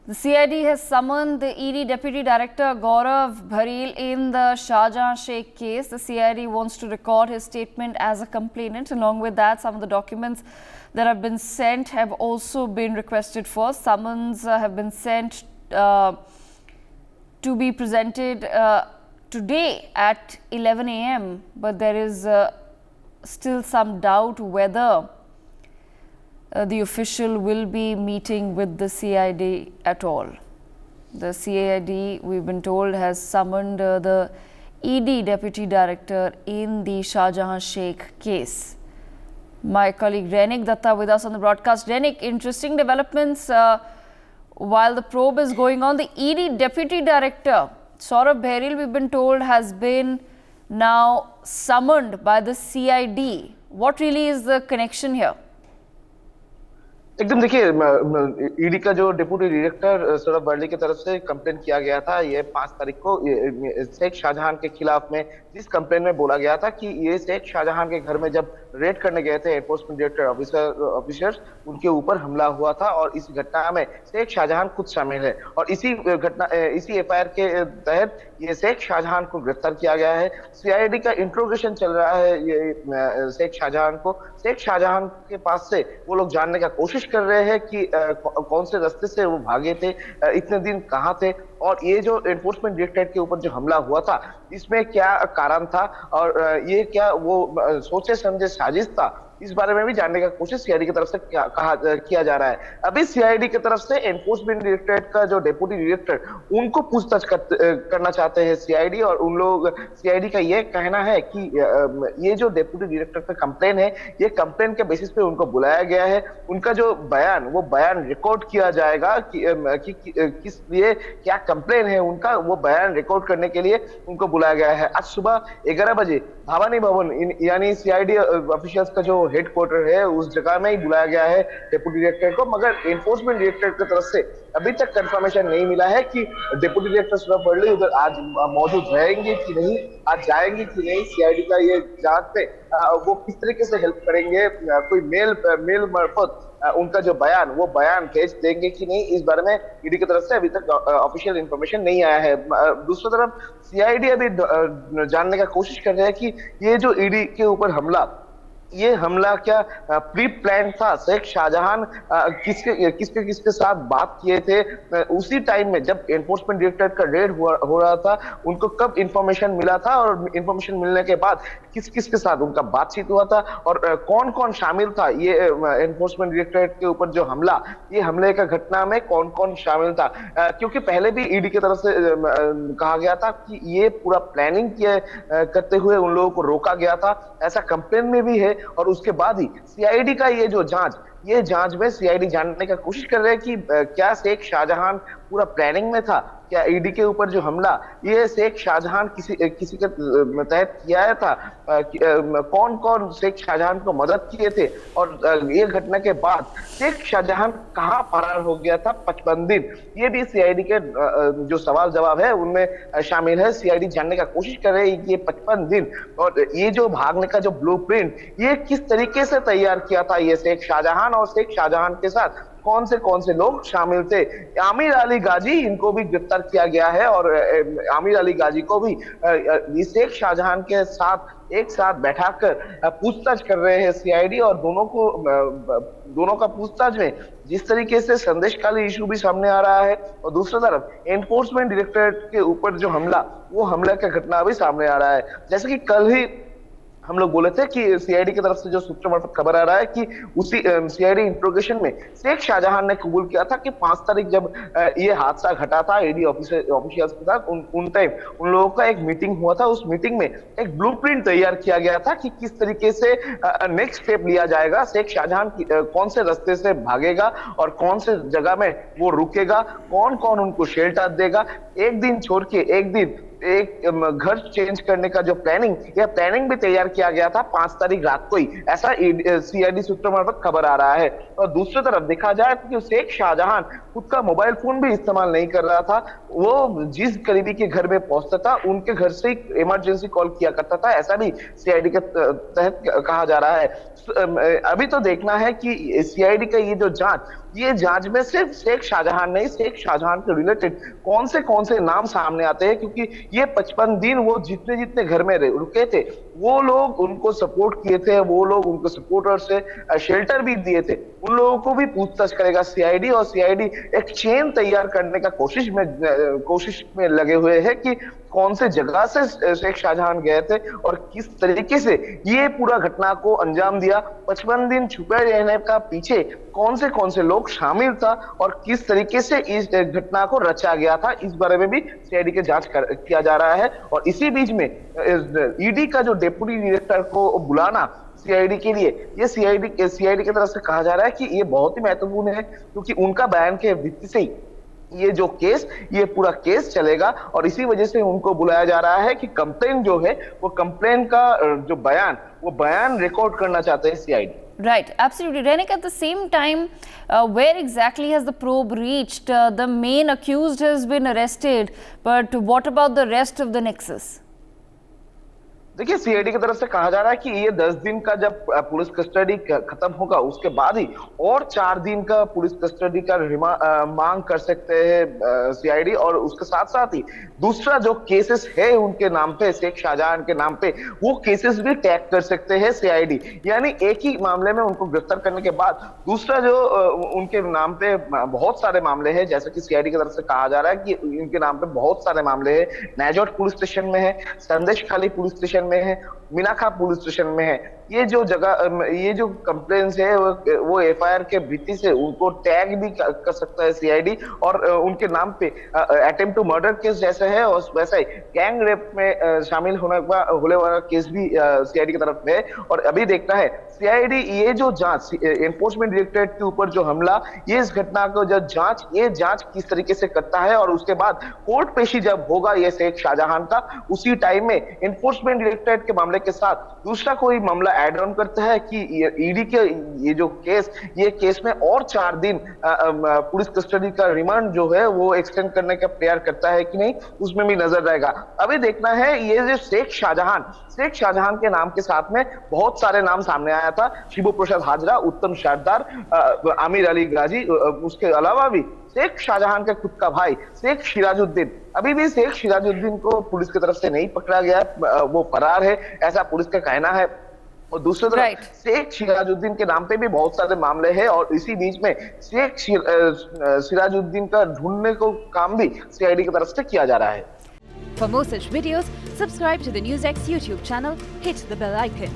The CID has summoned the ED Deputy Director Gaurav Bhareel in the Shah Jahan Sheikh case. The CID wants to record his statement as a complainant. Along with that, some of the documents that have been sent have also been requested for. Summons have been sent to be presented today at 11 a.m. But there is still some doubt whether the official will be meeting with the CID at all. The CID, we've been told, has summoned the ED Deputy Director in the Shah Jahan Sheikh case. My colleague Renik Datta with us on the broadcast. Renik, interesting developments while the probe is going on. The ED Deputy Director, Gaurav Bhareel, we've been told, has been now summoned by the CID. What really is the connection here? एकदम देखिए, ED का जो deputy director Saurabh barley की तरफ से complain किया गया था, ये 5 तारीख को शेख शाहजहां के खिलाफ में, जिस कंप्लेन में बोला गया था कि ये शेख शाहजहां के घर में जब रेड करने गए थे एनफोर्समेंट डायरेक्टर ऑफिसर्स, उनके ऊपर हमला हुआ था और इस घटना में शेख शाहजहां खुद शामिल है और इसी एफआईआर के तहत ये शेख शाहजहां को गिरफ्तार किया गया है। सीआईडी का इंट्रोगेशन चल रहा है ये शेख शाहजहां को। शेख शाहजहां के पास से वो लोग जानने का कोशिश कर रहे हैं कि कौन से रास्ते से वो भागे थे, इतने दिन कहाँ थे, और ये जो एनफोर्समेंट डायरेक्टरेट के ऊपर जो हमला हुआ था इसमें क्या कारण था और ये क्या वो सोचे समझे साजिश था, इस बारे में भी जानने का कोशिश सीआईडी की तरफ से किया जा रहा है। अभी सीआईडी की तरफ से एनफोर्समेंट डायरेक्टरेट का जो डिप्टी डायरेक्टर, उनको पूछताछ करना चाहते हैं सीआईडी, और उन लोग सीआईडी का ये कहना है कि ये जो डिप्टी डायरेक्टर का कंप्लेन है, ये कंप्लेन के बेसिस पे उनको बुलाया गया है। उनका जो बयान, वो बयान रिकॉर्ड किया जाएगा कि किस लिए क्या कंप्लेन है उनका, वो बयान रिकॉर्ड करने के लिए उनको बुलाया गया है। आज सुबह 11 बजे भवानी भवन यानी सीआईडी ऑफिशियल्स का जो हेडक्वार्टर है उस जगह में ही बुलाया गया है डिप्टी डायरेक्टर को, मगर एनफोर्समेंट डायरेक्टर की तरफ से अभी तक कंफर्मेशन नहीं मिला है कि डिप्टी डायरेक्टर सौरभ बर्ली उधर आज मौजूद रहेंगे कि नहीं, आज जाएंगे कि नहीं। सीआईडी का ये जांच पे वो किस तरीके से हेल्प करेंगे, कोई मेल मार्फत उनका जो बयान, वो बयान भेज देंगे कि नहीं, इस बारे में ईडी की तरफ से अभी तक ऑफिशियल इंफॉर्मेशन नहीं आया है। दूसरी तरफ सीआईडी अभी जानने का कोशिश कर रहे हैं कि ये जो ईडी के ऊपर ये हमला क्या प्री प्लान था। शेख शाहजहां किसके साथ बात किए थे उसी टाइम में जब एनफोर्समेंट डायरेक्टरेट का रेड हो रहा था, उनको कब इंफॉर्मेशन मिला था और इंफॉर्मेशन मिलने के बाद किस के साथ उनका बातचीत हुआ था और कौन कौन शामिल था ये एनफोर्समेंट डायरेक्टरेट के ऊपर जो हमला, ये हमले का घटना में कौन कौन शामिल था। क्योंकि पहले भी ईडी की तरफ से कहा गया था कि ये पूरा प्लानिंग करते हुए उन लोगों को रोका गया था, ऐसा कंप्लेन में भी है। और उसके बाद ही सीआईडी का ये जो जांच में सीआईडी जानने का कोशिश कर रहे हैं कि क्या शेख शाहजहां पूरा प्लानिंग में था, क्या ईडी के ऊपर जो हमला ये शेख शाहजहां किसी के तहत किया था, कौन कौन शेख शाहजहां को मदद किए थे, और ये घटना के बाद शेख शाहजहां कहां फरार हो गया था 55 दिन, ये भी सीआईडी के जो सवाल जवाब है उनमें शामिल है। सीआईडी जानने का कोशिश कर रहे हैं कि ये 55 दिन और ये जो भागने का जो ब्लूप्रिंट, ये किस तरीके से तैयार किया था ये शेख शाहजहां, और शेख शाहजहां के साथ कौन से लोग शामिल थे। आमिर अली गाजी, इनको भी गिरफ्तार किया गया है और आमिर अली गाजी को भी शेख शाहजहां के साथ एक साथ बैठाकर पूछताछ कर रहे हैं सीआईडी, और दोनों का पूछताछ में जिस तरीके से संदेशकाली इशू भी सामने आ रहा है, और दूसरी तरफ एनफोर्समेंट डायरेक्टरेट के ऊपर जो हमला, वो हमले का घटना भी सामने आ रहा है। जैसे कि कल ही हम लोग बोले थे कि सीआईडी की तरफ से जो सूत्रों मार्फत खबर आ रहा है कि उसी सीआईडी इंट्रोगेशन में शेख शाहजहां ने कबूल किया था कि 5 तारीख जब ये हादसा घटा था ईडी ऑफिशियल्स के साथ, उन टाइम उन लोगों का एक मीटिंग हुआ था। उस मीटिंग में एक ब्लूप्रिंट तैयार किया गया था कि किस तरीके से नेक्स्ट स्टेप लिया जाएगा, शेख शाहजहां कौन से रास्ते से भागेगा और कौन से जगह में वो रुकेगा, कौन कौन उनको शेल्टर देगा, एक दिन छोड़ के एक दिन एक घर चेंज करने का जो प्लानिंग भी तैयार किया गया था 5 तारीख रात को ही, ऐसा सीआईडी सूत्रों मार्फत खबर आ रहा है। और दूसरी तरफ देखा जाए तो शेख शाहजहां खुद का मोबाइल फोन भी इस्तेमाल नहीं कर रहा था, वो जिस करीबी के घर में पहुंचता था उनके घर से ही इमरजेंसी कॉल किया करता था, ऐसा भी सीआईडी के तहत कहा जा रहा है। अभी तो देखना है कि सीआईडी का ये जो जांच ये जांच में सिर्फ शेख शाहजहां नहीं, शेख शाहजहां के रिलेटेड कौन से नाम सामने आते हैं, क्योंकि ये 55 दिन वो जितने जितने घर में रुके थे वो लोग उनको सपोर्ट किए थे, वो लोग उनको सपोर्टर से शेल्टर भी दिए थे, उन लोगों को भी पूछताछ करेगा सीआईडी। और सीआईडी एक चेन तैयार करने का कोशिश में लगे हुए हैं कि कौन से जगह से शेख शाहजहां गए थे और किस तरीके से ये पूरा घटना को अंजाम दिया। 55 दिन छुपे रहने का पीछे कौन से लोग शामिल था और किस तरीके से इस घटना को रचा गया था, इस बारे में भी सीआईडी के जांच किया जा रहा है। और इसी बीच में ईडी का जो डेप्यूटी डायरेक्टर को बुलाना सीआईडी के लिए, ये सीआईडी की तरफ से कहा जा रहा है कि ये बहुत ही महत्वपूर्ण है, क्योंकि उनका बयान के भित्ति से ही ये पूरा केस चलेगा। और इसी वजह से उनको बुलाया जा रहा है कि कंप्लेन जो है वो कंप्लेन का जो बयान रिकॉर्ड करना चाहते हैं CID. Right, absolutely. Renik, at the same time, where exactly has the probe reached? The main accused has been arrested, but what about the rest of the nexus? देखिए, सीआईडी की तरफ से कहा जा रहा है कि ये 10 दिन का जब पुलिस कस्टडी खत्म होगा उसके बाद ही और 4 दिन का पुलिस कस्टडी का मांग कर सकते हैं सीआईडी। और उसके साथ साथ ही दूसरा जो केसेस है उनके नाम पे, शेख शाहजहां के नाम पे, वो केसेस भी टैग कर सकते हैं सीआईडी। यानी एक ही मामले में उनको गिरफ्तार करने के बाद दूसरा जो उनके नाम पे बहुत सारे मामले हैं, जैसे कि सीआईडी की तरफ से कहा जा रहा है कि इनके नाम पे बहुत सारे मामले हैं। नाजौट पुलिस स्टेशन में है, संदेशखाली पुलिस स्टेशन में है, मीनाखा पुलिस स्टेशन में है। ये जो कंप्लेंट्स है वो एफआईआर के भित्ति से उनको टैग भी कर सकता है सीआईडी। और उनके नाम पे अटेम्प्ट टू मर्डर केस जैसा है और वैसा ही गैंग रेप में शामिल होने वाला केस भी सीआईडी की तरफ है। और अभी देखना है सीआईडी ये जो जांच, एनफोर्समेंट डायरेक्टरेट के ऊपर जो हमला, ये इस घटना को ये जांच किस तरीके से करता है। और उसके बाद कोर्ट पेशी जब होगा ये शेख शाहजहां का, उसी टाइम में एनफोर्समेंट डायरेक्टरेट के मामले के साथ दूसरा कोई मामला ऐड ऑन करता है कि ईडी के ये केस में और 4 दिन पुलिस कस्टडी का रिमांड जो है वो एक्सटेंड करने का प्रयास करता है कि नहीं, उसमें भी नजर रहेगा। अभी देखना है ये जो शेख शाहजहां के नाम के साथ में बहुत सारे नाम सामने आया था, शिबू प्रसाद हाजरा, उत्तम सरदार, आमिर अली गाजी, उसके अलावा भी शेख शाहजहां के खुद का भाई शेख सिराजुद्दीन, अभी भी शेख सिराजुद्दीन को पुलिस की तरफ से नहीं पकड़ा गया, वो फरार है, ऐसा पुलिस का कहना है। और दूसरी तरफ शेख सिराजुद्दीन के नाम पे भी बहुत सारे मामले हैं और इसी बीच में शेख सिराजुद्दीन का ढूंढने को काम भी सीआईडी की तरफ से किया जा रहा है। For more such videos, subscribe to the NewsX YouTube channel, hit the bell icon.